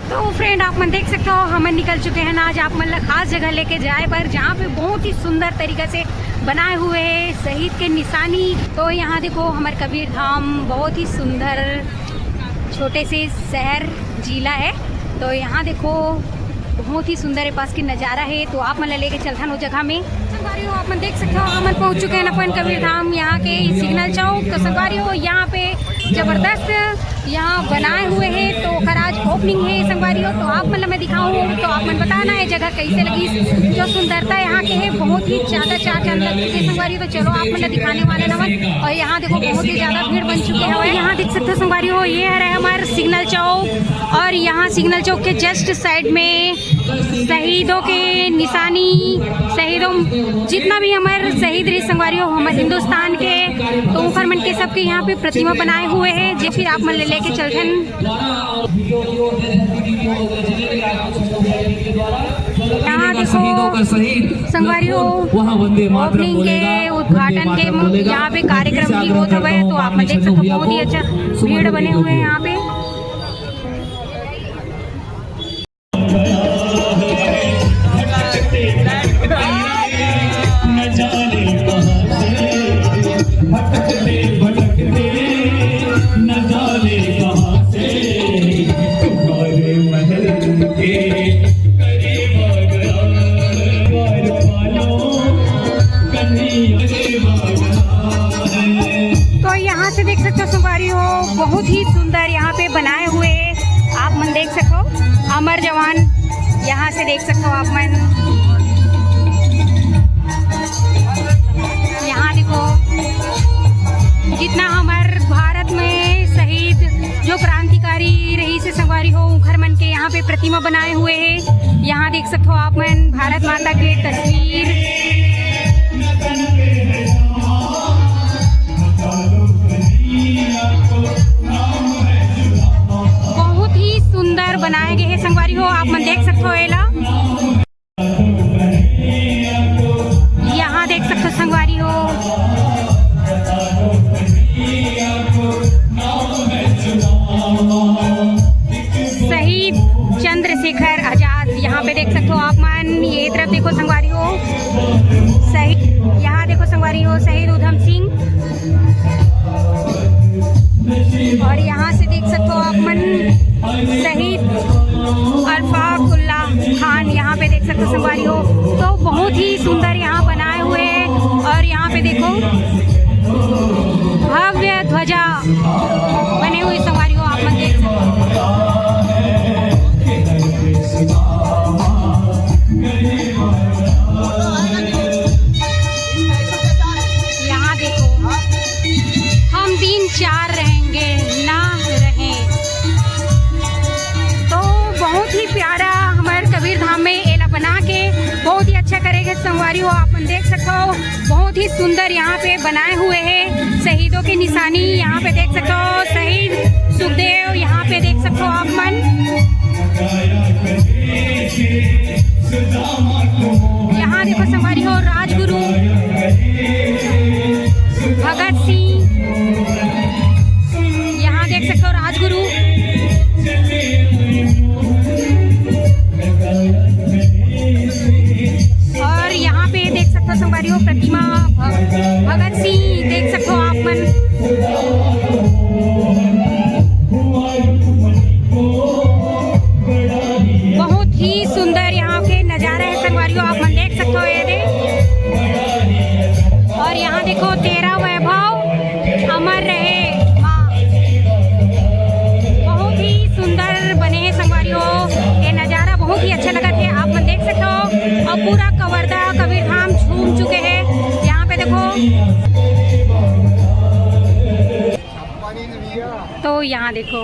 तो फ्रेंड आप मन देख सकते हो हम निकल चुके हैं आज आप मतलब खास जगह लेके जाए पर जहाँ पे बहुत ही सुंदर तरीके से बनाए हुए हैं शहीद के निशानी। तो यहाँ देखो हमारे कबीर धाम बहुत ही सुंदर छोटे से शहर जिला है। तो यहाँ देखो बहुत ही सुंदर है पास की नज़ारा है। तो आप मतलब लेके चलता उस जगह में संगवारी हो आप मन देख सकते हो हम पहुँच चुके हैं अपन कबीर धाम यहाँ के सिग्नल चौक। तो संगवारी हो यहाँ पे ज़बरदस्त यहाँ बनाए हुए हैं तो खराज ओपनिंग है संगवारी हो। तो आप मतलब मैं दिखाऊँ तो आप मन बताना है जगह कैसे लगी जो सुंदरता यहाँ के है बहुत ही ज़्यादा चार चांद लग चुके संगवारी हो। तो चलो आप मतलब दिखाने वाले नमन। और यहाँ देखो बहुत ही ज़्यादा भीड़ बन चुके हैं। यहाँ देख सकते हो संगवारी हो ये है हमारा सिग्नल चौक और यहाँ सिग्नल चौक के जस्ट साइड में शहीदों के निशानी शहीदों जितना भी हमारे शहीद रहे संगवारी हो हमारे हिंदुस्तान के तो ऊपर मन के सबके यहाँ पे प्रतिमा बनाए हुए हैं जो फिर आप मन लेके चलते हैं। यहाँ देखो संगवारी हो ओपनिंग के उद्घाटन के यहाँ पे कार्यक्रम की होता है। तो आप देख सकते हो बहुत ही अच्छा भीड़ बने हुए हैं यहाँ पे। तो यहाँ से देख सकते हो संगवारी हो बहुत ही सुंदर यहाँ पे बनाए हुए आप मन देख सको अमर जवान यहाँ से देख सकते हो आप मन। यहाँ देखो जितना हमारे भारत में शहीद जो क्रांतिकारी रही से संगवारी हो उखर मन के यहाँ पे प्रतिमा बनाए हुए हैं। यहाँ देख सकते हो आप मन भारत माता की तस्वीर। बहुत ही सुंदर बनाए गए हैं संगवारी हो आप मन देख सकते हो। एला यहाँ देख सकते हो संगवारी हो शहीद चंद्रशेखर आजाद यहाँ पे देख सकते हो आप मन। ये तरफ देखो संगवारी हो शहीद यहाँ देखो संगवारी हो शहीद उधम सिंह और यहाँ से देख सकते हो आप मन शहीद अशफाक उल्लाह खान यहाँ पे देख सकते हो संगवारी हो। तो बहुत ही सुंदर यहाँ बनाए हुए हैं और यहाँ पे देखो भव्य ध्वजा बने हुए संगवारी हो आप मन देख सकते हो। यहाँ देखो हम 3-4 रहेंगे ना रहें। तो बहुत ही प्यारा हमारे कबीर धाम में एला बना के बहुत ही अच्छा करेंगे संगवारी हो आप मन देख सकते हो। बहुत ही सुंदर यहाँ पे बनाए हुए हैं शहीदों की निशानी यहाँ पे देख सकते हो शहीद सुखदेव यहाँ पे देख सकते हो आप मन। यहाँ देखो संगवारी हो राजगुरु भगत सिंह यहाँ देख सकते हो राजगुरु। और यहाँ पे देख सकते हो संगवारी हो प्रतिमा भगत सिंह देख सकते हो आप मन। बहुत ही सुंदर यहाँ के नज़ारा है संगवारी हो आप मन देख सकते हो ये दे। और यहाँ देखो तेरा वैभव अमर रहे माँ बहुत ही सुंदर बने हैं संगवारी हो। ये नज़ारा बहुत ही अच्छा लगा थे आप मन देख सकते हो। और पूरा कवर्धा कबीर धाम झूम चुके हैं यहाँ पे देखो। तो यहाँ देखो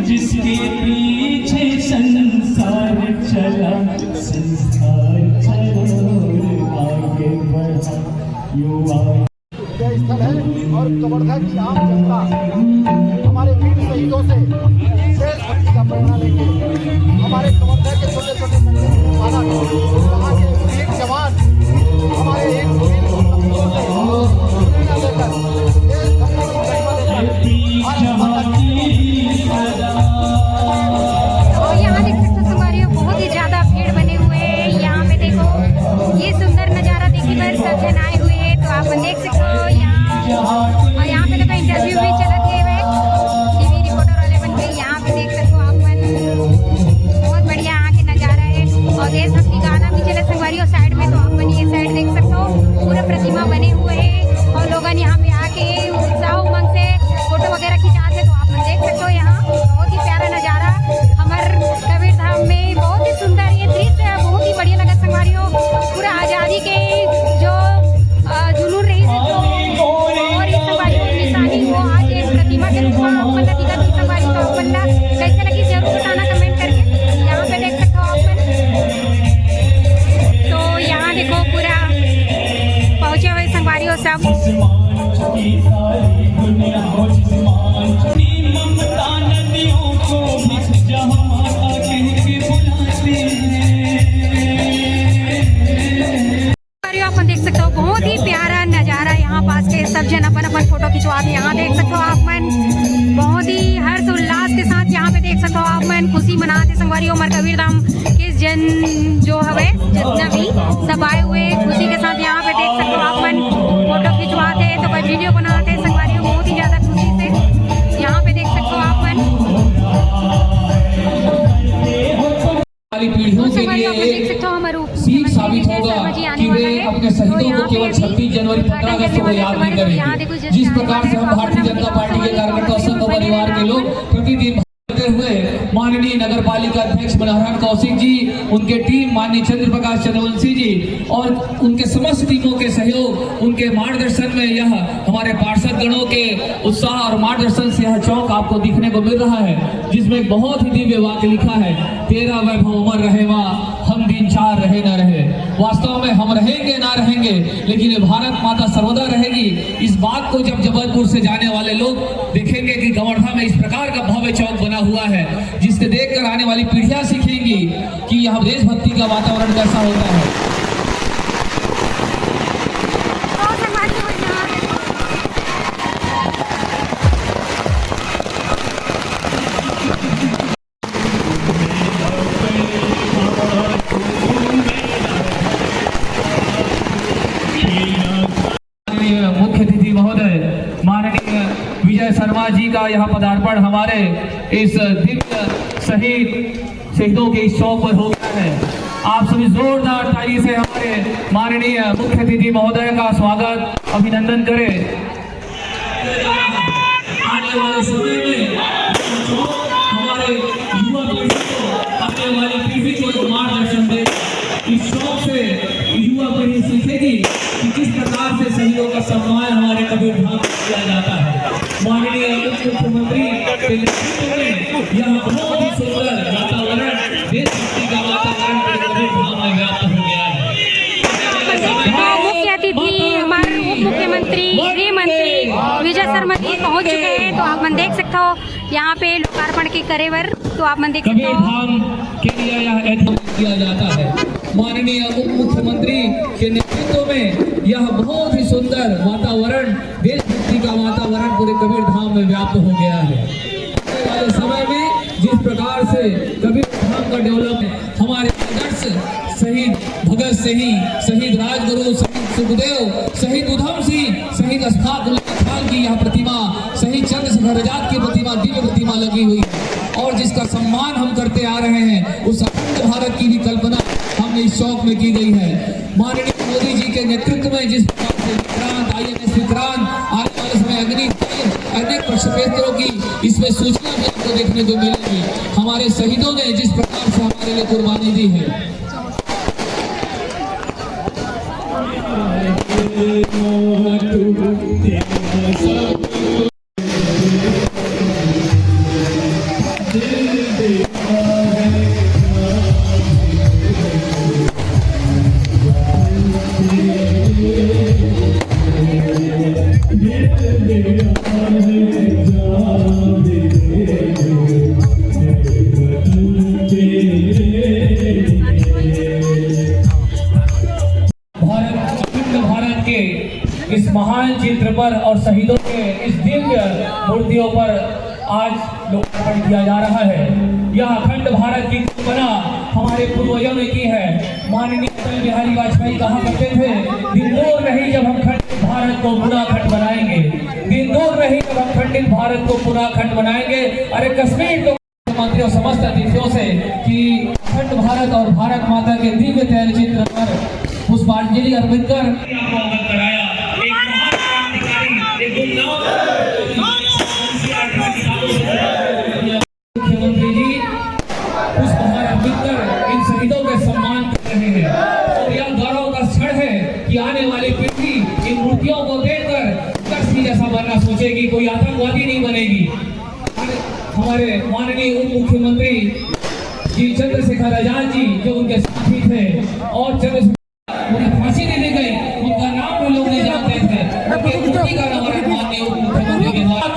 जिसके पीछे संसार चला संसार चला आगे बढ़ा युवा स्थल है। और कवर्धा की आम जनता हमारे वीर शहीदों से देशभक्ति का प्रेरणा लेके हमारे कवर्धा के छोटे छोटे मंदिर और देशभक्ति गाना भी चले संगवारी और साइड में, तो आप ये साइड देख सकते हो पूरा प्रतिमा बने हुए हैं और लोग यहाँ पे आके उत्साह उमंग से फोटो वगैरह खिंचाते, तो आप देख सकते हो यहाँ बहुत ही प्यारा नज़ारा हमारे कबीर धाम में। बहुत ही सुंदर ये दृश्य बहुत ही बढ़िया लगा संगवारी हो। पूरा आज़ादी के जो जुनून रही है तो और इस संगवारी को निशानी वो आज एक प्रतिमा के रूप में अपन दिखा दी संगवारी, तो अपन कैसे लगी जरूर बताना कमेंट करके। यहाँ पे देख सकते हो अपन, तो यहाँ देखो पूरा पहुँचे हुए संगवारी हो सब। अपन देख सकते हो बहुत ही प्यारा नज़ारा यहाँ पास के सब जन अपन अपन फोटो खिंचवाते। यहाँ देख सकते हो आप मन बहुत ही हर्ष उल्लास के साथ यहाँ पे देख सकते हो आप मन खुशी मनाते संगवारी उमर कबीर धाम के जन जो हवे जितना भी सब आए हुए खुशी के साथ यहाँ पे देख सकते हो आप मन फोटो खिंचवाते, तो कोई वीडियो बनाते संगवारी बहुत ही ज़्यादा खुशी से यहाँ पे देख सकते हो आप मन। पीढ़ियों के लिए सीख साबित होगा कि वे अपने शहीदों को केवल 26 जनवरी 15 अगस्त को याद नहीं करेंगे। जिस प्रकार से हम भारतीय जनता पार्टी के कार्यकर्ता संघ परिवार के लोग प्रतिदिन करते हुए माननीय नगर पालिका अध्यक्ष मनोहर कौशिक जी, उनके टीम माननीय चंद्र प्रकाश चंद्रवंशी जी और उनके समस्त टीमों के सहयोग, उनके मार्गदर्शन में यह हमारे पार्षद गणों के उत्साह और मार्गदर्शन से यह चौक आपको दिखने को मिल रहा है, जिसमें एक बहुत ही दिव्य वाक्य लिखा है, तेरा वैभव अमर रहे माँ, हम दिन चार रहे न रहे। वास्तव में हम रहेंगे ना रहेंगे, लेकिन ये भारत माता सर्वदा रहेगी। इस बात को जब जबलपुर से जाने वाले लोग देखेंगे कि कवर्धा में इस प्रकार का भव्य चौक बना हुआ है, जिसके देखकर आने वाली पीढ़ियां सीखेंगी कि यहाँ देशभक्ति का वातावरण कैसा होता है। मुख्य अतिथि महोदय माननीय विजय शर्मा जी का यहाँ पदार्पण हमारे इस दिव्य शहीदों के इस चौक पर हो गया है। आप सभी जोरदार ताली से हमारे माननीय मुख्य अतिथि महोदय का स्वागत अभिनंदन करें। आने वाले समय में हमारे युवा पीढ़ी को, आने वाली पीढ़ी को मार्गदर्शन दे। इस चौक से युवा पीढ़ी सीखेगी कि किस प्रकार से शहीदों का सम्मान हमारे कबीर धाम में किया जाता है। माननीय मुख्यमंत्री के नेतृत्व में यह बहुत ही सुंदर वातावरण, देशभक्ति का वातावरण कबीर धाम में व्याप्त हो गया है। मुख्य अतिथि हमारे उप मुख्यमंत्री गृह मंत्री विजय शर्मा जी पहुंच चुके हैं, तो आप मन देख सकते हो यहाँ पे लोकार्पण के करेवर, तो आप मन देख सकते हो कबीर धाम के लिए यह ऐतिहासिक किया जाता है। माननीय उप मुख्यमंत्री के नेतृत्व में यह बहुत ही सुंदर वातावरण, देशभक्ति का वातावरण पूरे कबीर धाम में व्याप्त हो गया है। आने वाले समय में जिस प्रकार से कबीर धाम का डेवलपमेंट, हमारे आदर्श शहीद भगत सिंह, शहीद राजगुरु, शहीद सुखदेव, शहीद उधम सिंह, शहीद अशफाक उल्लाह खान की यह प्रतिमा, शहीद चंद्रशेखर आजाद की प्रतिमा, दिव्य प्रतिमा लगी हुई है और जिसका सम्मान हम करते आ रहे हैं, उस अखंड भारत की भी कल्पना हमने इस चौक में की गई है। माननीय मोदी जी के नेतृत्व में जिस प्रकार से विक्रांत, INS विक्रांत, आने वाले समय अग्नि, अनेक प्रक्षेपणास्त्रों की इसमें सूचना भी आपको देखने को मिलेगी। हमारे शहीदों ने जिस प्रकार से हमारे लिए कुर्बानी दी है। इस महान चित्र पर और शहीदों के इस दिव्य मूर्तियों पर आज लोकार्पण किया जा रहा है। यह अखंड भारत की कल्पना हमारे पूर्वजों ने की है। माननीय अटल बिहारी वाजपेयी कहा करते थे, दिन दूर नहीं जब हम खंडित भारत को पुनः अखंड बनाएंगे, दिन दूर नहीं जब हम खंडित भारत को पुनः अखंड बनाएंगे। अरे कश्मीर को मंत्री और समस्त अतिथियों से कि अखंड भारत और भारत माता के दिव्य तैलचित्र पर पुष्पांजलि अर्पित कर आपको अवगत कराया। एक महान क्रांतिकारी, एक गुमनाम मुख्यमंत्री जी पुष्पहार अर्पित कर इन शहीदों के सम्मान कर रहे हैं और यह गौरव का क्षण है कि आने वाली पीढ़ी इन मूर्तियों को देखकर कर्सी जैसा बनना सोचेगी, कोई आतंकवादी नहीं बनेगी। हमारे माननीय उप मुख्यमंत्री जी चंद्रशेखर आजाद जी जो उनके साथी थे और उन्हें फांसी नहीं दी गई, उनका नाम भी लोग नहीं जानते थे, उनकी मूर्ति का नाम माननीय उप मुख्यमंत्री के द्वारा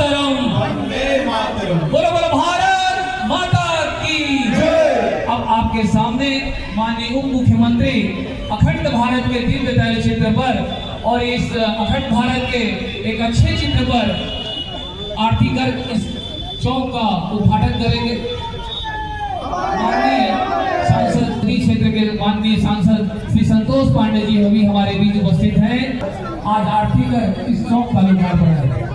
बोलो बोलो भारत माता की जय। अब आपके सामने माननीय उप मुख्यमंत्री अखंड भारत के दिव्य तैलचित्र पर और इस अखंड भारत के एक अच्छे चित्र पर आरती कर इस चौक का उद्घाटन करेंगे। माननीय सांसद क्षेत्र के माननीय सांसद श्री संतोष पांडे जी अभी हमारे बीच उपस्थित हैं। आज आरती कर इस चौक का लोकार्पण है।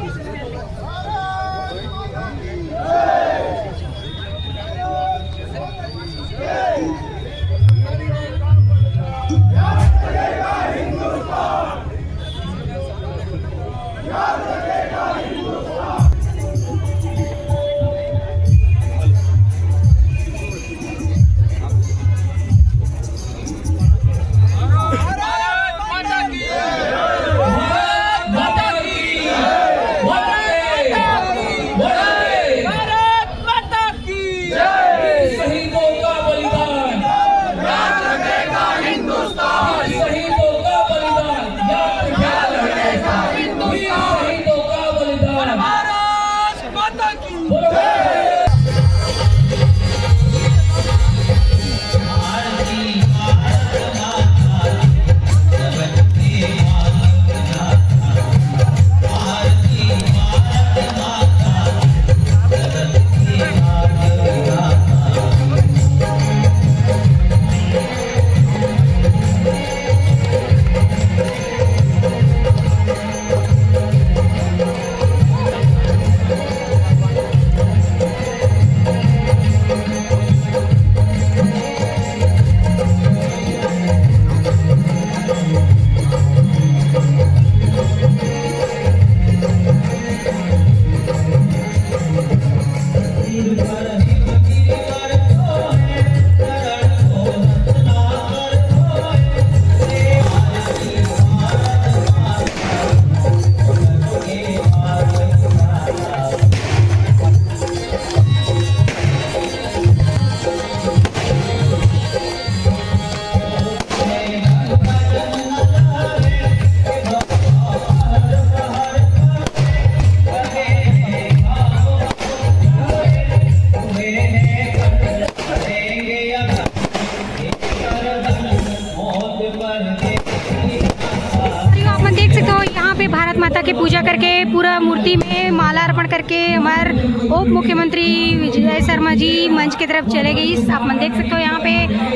भारत माता की पूजा करके पूरा मूर्ति में माला अर्पण करके हमारे उप मुख्यमंत्री विजय शर्मा जी मंच की तरफ चले गई। आप मन देख सकते हो यहाँ पे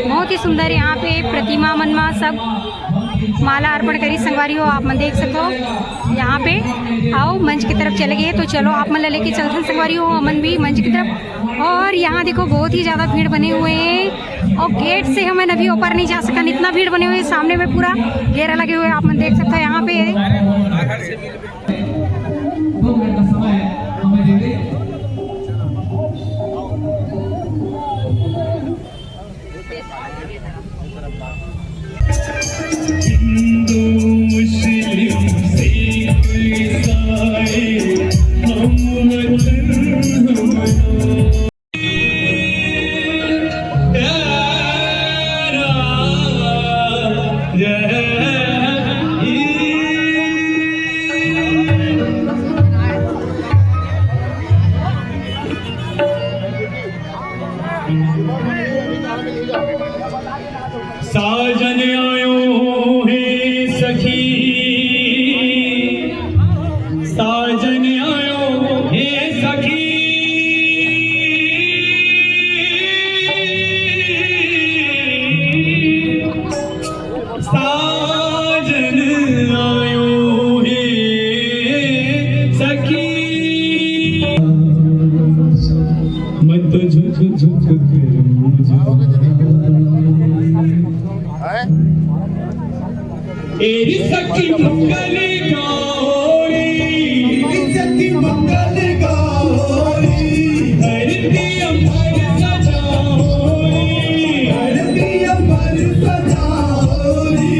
बहुत ही सुंदर यहाँ पे प्रतिमा मनमा सब माला अर्पण करी। संगवारी हो आप मन देख सकते हो यहाँ पे आओ मंच की तरफ चले गए। तो चलो आप मन लेके चलते संगवारी हो अमन भी मंच की तरफ। और यहाँ देखो बहुत ही ज़्यादा भीड़ बने हुए हैं और गेट से हमें अभी ऊपर नहीं जा सका, इतना भीड़ बने हुए हैं। सामने में पूरा घेरा लगे हुए आप मन देख सकते हो यहाँ पे। 2 मिनट का समय हमें दे दें। हिंदू मुस्लिम सिख ईसाई हम साजन आयो है सखी, साजन आयो है सखी, साजन आयो है सखी। मत झुक झुक कर मुझे है। सखी मंगल गौरी, सखी मंगल गौरी, धरती अमर सजाओरी, धरती अमर सजाओरी,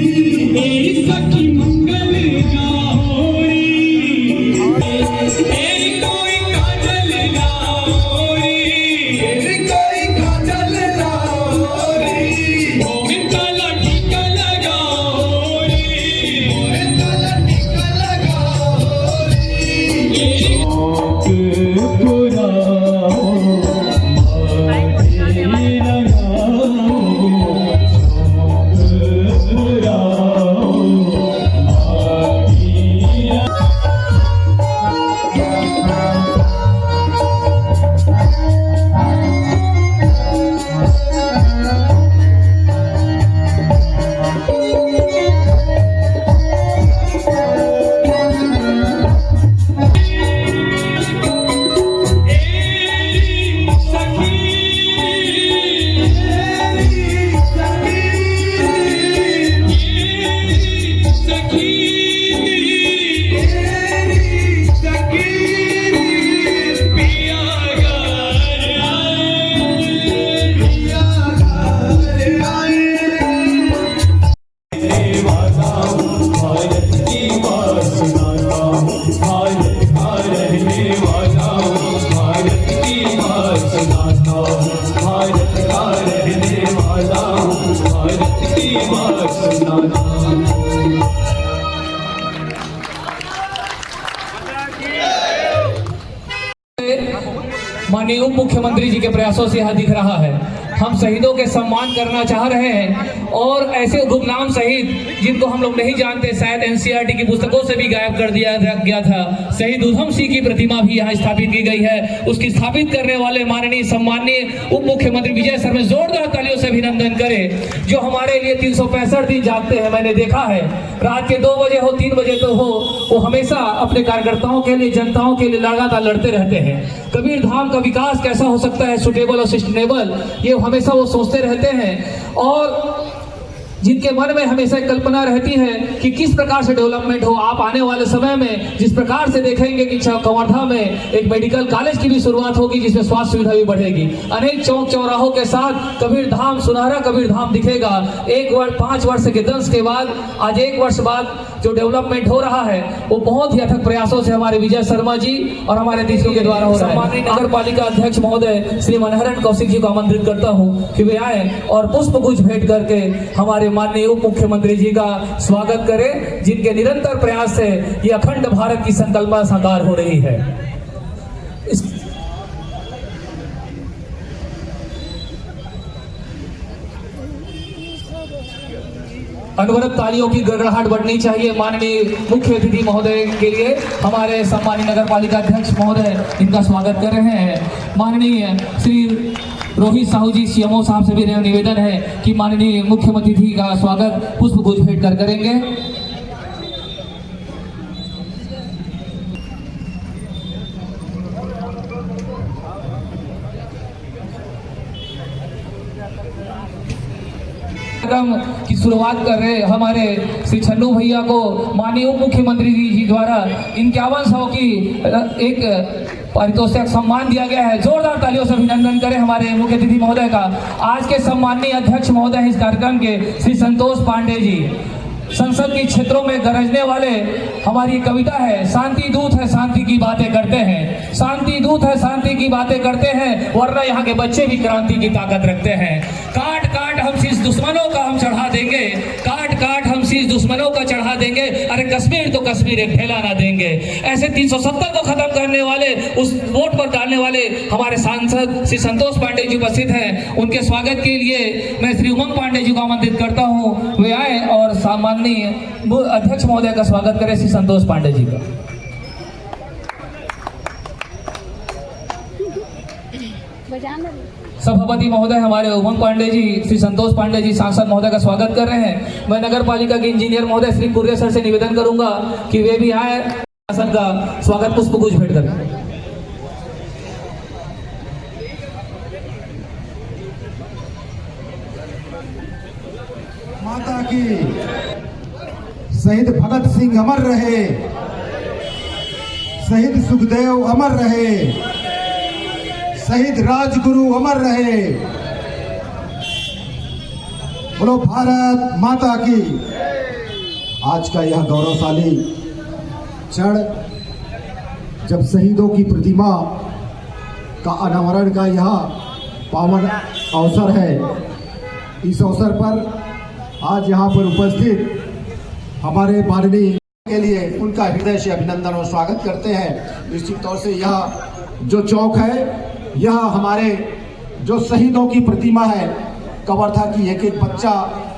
सखी मंगल गौरी, कोई काजल लाओरी, कोई काजल लाओरी, गोविंद काला टीका लगाओरी, गोविंद काला टीका लगाओरी, माननीय उप मुख्यमंत्री जी के प्रयासों से यह दिख रहा है। हम शहीदों के सम्मान करना चाह रहे हैं और ऐसे गुमनाम शहीद जिनको हम लोग नहीं जानते, शायद एनसीईआरटी की पुस्तकों से भी गायब कर दिया गया था। शहीद उधम सिंह की प्रतिमा भी यहाँ स्थापित की गई है। उसकी स्थापित करने वाले माननीय सम्माननीय उप मुख्यमंत्री विजय शर्मा जोरदार तालियों से अभिनंदन करें, जो हमारे लिए 365 दिन जागते हैं। मैंने देखा है रात के 2 बजे हो 3 बजे तो हो, वो हमेशा अपने कार्यकर्ताओं के लिए, जनताओं के लिए लगातार लड़ते रहते हैं। कबीर धाम का विकास कैसा हो सकता है, सुटेबल और सस्टेनेबल, ये हमेशा वो सोचते रहते हैं। और जिनके मन में हमेशा कल्पना रहती है कि किस प्रकार से डेवलपमेंट हो। आप आने वाले समय में जिस प्रकार से देखेंगे कि कवर्धा में एक मेडिकल कॉलेज की भी शुरुआत होगी, जिसमें स्वास्थ्य सुविधा भी बढ़ेगी। अनेक चौक चौराहों के साथ कबीर धाम, सुनहरा कबीर धाम दिखेगा। 5 वर्ष के दंश के बाद आज 1 वर्ष बाद जो डेवलपमेंट हो रहा है वो बहुत ही अथक प्रयासों से हमारे विजय शर्मा जी और हमारे अतिथियों के द्वारा हो रहा है। सम्मानित नगर पालिका अध्यक्ष महोदय श्री मनहरन कौशिक जी को आमंत्रित करता हूँ कि वे आए और पुष्प गुच्छ भेंट करके हमारे माननीय उप मुख्यमंत्री जी का स्वागत करें, जिनके निरंतर प्रयास से ये अखंड भारत की संकल्पना साकार हो रही है। अनवरत तालियों की गड़गड़ाहट बढ़नी चाहिए माननीय मुख्य अतिथि महोदय के लिए। हमारे सम्मानित नगर पालिका अध्यक्ष महोदय इनका स्वागत कर रहे हैं। माननीय श्री रोहित साहू जी सीएमओ साहब से भी निवेदन है कि माननीय मुख्यमंत्री जी का स्वागत पुष्प गुच्छ भेंट कर करेंगे। की शुरुआत कर रहे हमारे श्री छन्नू भैया को माननीय उप मुख्यमंत्री जी द्वारा 5100 की एक पारितोषिक सम्मान दिया गया है। जोरदार तालियों से अभिनंदन करें हमारे मुख्य अतिथि महोदय का। आज के सम्माननीय अध्यक्ष महोदय इस कार्यक्रम के श्री संतोष पांडे जी। संसद के क्षेत्रों में गरजने वाले हमारी कविता है, शांति दूत है शांति की बातें करते हैं, शांति दूत है शांति की बातें करते हैं, वरना यहाँ के बच्चे भी क्रांति की ताकत रखते हैं। काट काट हम शीश दुश्मनों का हम चढ़ा देंगे, काट काट हम शीश दुश्मनों का चढ़ा देंगे, अरे कश्मीर तो कश्मीर एक ढेला ना देंगे। ऐसे 370 को खत्म करने वाले, उस वोट पर डालने वाले हमारे सांसद श्री संतोष पांडे जी उपस्थित हैं। उनके स्वागत के लिए मैं श्री उमंग पांडे जी को आमंत्रित करता हूँ, वे आए और सामान्य अध्यक्ष महोदय का स्वागत करें श्री संतोष पांडे जी का। सभापति महोदय हमारे उमंग पांडे जी, श्री संतोष पांडे जी सांसद महोदय का स्वागत कर रहे हैं। मैं नगर पालिका के इंजीनियर महोदय श्री कुर्रे सर से निवेदन करूंगा कि वे भी आए, शासन का स्वागत पुष्प गुच्छ भेंट करें। माता की। शहीद भगत सिंह अमर रहे, शहीद सुखदेव अमर रहे, शहीद राजगुरु अमर रहे। बोलो भारत माता की। आज का यह गौरवशाली क्षण जब शहीदों की प्रतिमा का अनावरण का यह पावन अवसर है, इस अवसर पर आज यहाँ पर उपस्थित हमारे माननीय के लिए उनका हृदय से अभिनंदन और स्वागत करते हैं। निश्चित तौर से यह जो चौक है, यह हमारे जो शहीदों की प्रतिमा है, कवर्धा की एक एक बच्चा,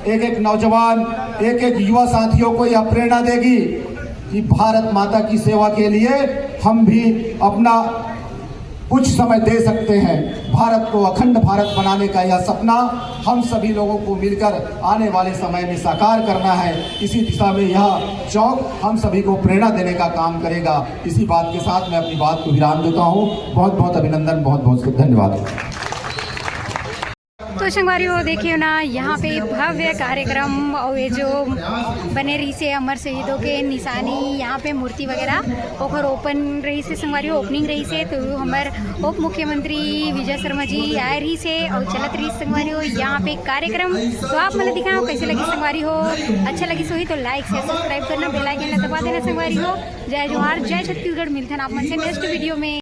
एक एक नौजवान, एक एक युवा साथियों को यह प्रेरणा देगी कि भारत माता की सेवा के लिए हम भी अपना कुछ समय दे सकते हैं। भारत को अखंड भारत बनाने का यह सपना हम सभी लोगों को मिलकर आने वाले समय में साकार करना है। इसी दिशा में यह चौक हम सभी को प्रेरणा देने का काम करेगा। इसी बात के साथ मैं अपनी बात को विराम देता हूँ। बहुत बहुत अभिनंदन, बहुत बहुत धन्यवाद। तो संगवारियों देखिए ना, यहाँ पे भव्य कार्यक्रम और ये जो बने रही से अमर शहीदों के निशानी, यहाँ पे मूर्ति वगैरह ओकर ओपन रही से संगवारियों, ओपनिंग रही से तो हमार उप मुख्यमंत्री विजय शर्मा जी आए रही से और चलत रही संगवारियों यहाँ पे कार्यक्रम। तो आप मैंने दिखाओ कैसे लगी संगवारी हो, अच्छा लगी सो ही तो लाइक शेयर सब्सक्राइब करना, बेल आइकन दबा देना संगवारी हो। जय जोहार, जय छत्तीसगढ़। मिलते हैं आप मन से नेक्स्ट वीडियो में।